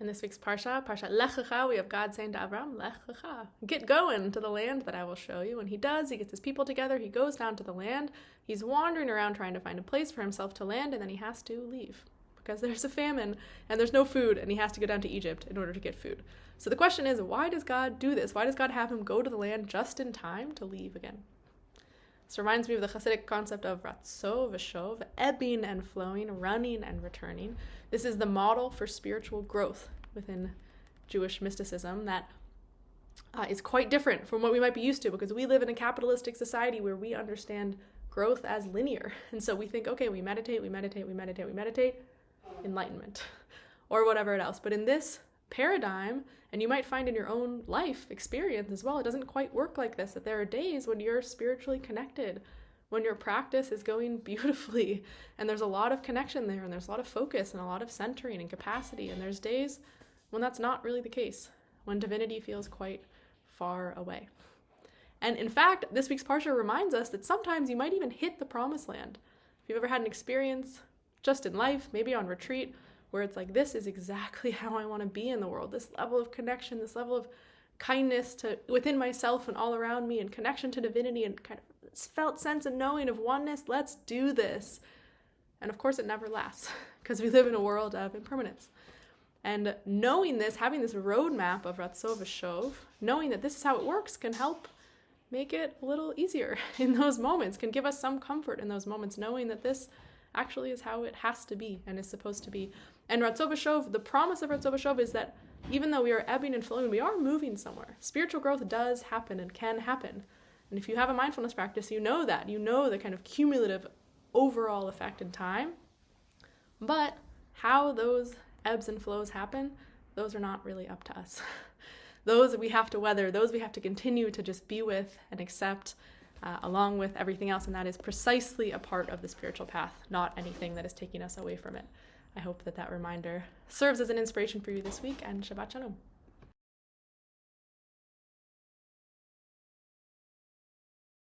In this week's parshat Lech Lecha, we have God saying to Avram, Lech Lecha, get going to the land that I will show you. And he does. He gets his people together. He goes down to the land. He's wandering around trying to find a place for himself to land, and then he has to leave because there's a famine and there's no food, and he has to go down to Egypt in order to get food. So the question is, why does God do this? Why does God have him go to the land just in time to leave again? This reminds me of the Hasidic concept of ratzo v'shov, ebbing and flowing, running and returning. This is the model for spiritual growth within Jewish mysticism that is quite different from what we might be used to, because we live in a capitalistic society where we understand growth as linear. And so we think, okay, we meditate, enlightenment, or whatever else. But in this paradigm, and you might find in your own life experience as well, it doesn't quite work like this, that there are days when you're spiritually connected, when your practice is going beautifully, and there's a lot of connection there, and there's a lot of focus, and a lot of centering and capacity, and there's days when that's not really the case, when divinity feels quite far away. And in fact, this week's parsha reminds us that sometimes you might even hit the promised land. If you've ever had an experience just in life, maybe on retreat, where it's like, this is exactly how I want to be in the world, this level of connection, this level of kindness to within myself and all around me, and connection to divinity, and kind of this felt sense and knowing of oneness, let's do this. And of course it never lasts, because we live in a world of impermanence. And knowing this, having this roadmap of ratzo v'shov, knowing that this is how it works, can help make it a little easier in those moments, can give us some comfort in those moments, knowing that this actually is how it has to be and is supposed to be. And ratzo v'shov, the promise of ratzo v'shov is that even though we are ebbing and flowing, we are moving somewhere. Spiritual growth does happen and can happen. And if you have a mindfulness practice, you know that. You know the kind of cumulative overall effect in time. But how those ebbs and flows happen, those are not really up to us. Those we have to weather, those we have to continue to just be with and accept, along with everything else, and that is precisely a part of the spiritual path, not anything that is taking us away from it. I hope that reminder serves as an inspiration for you this week, and Shabbat Shalom.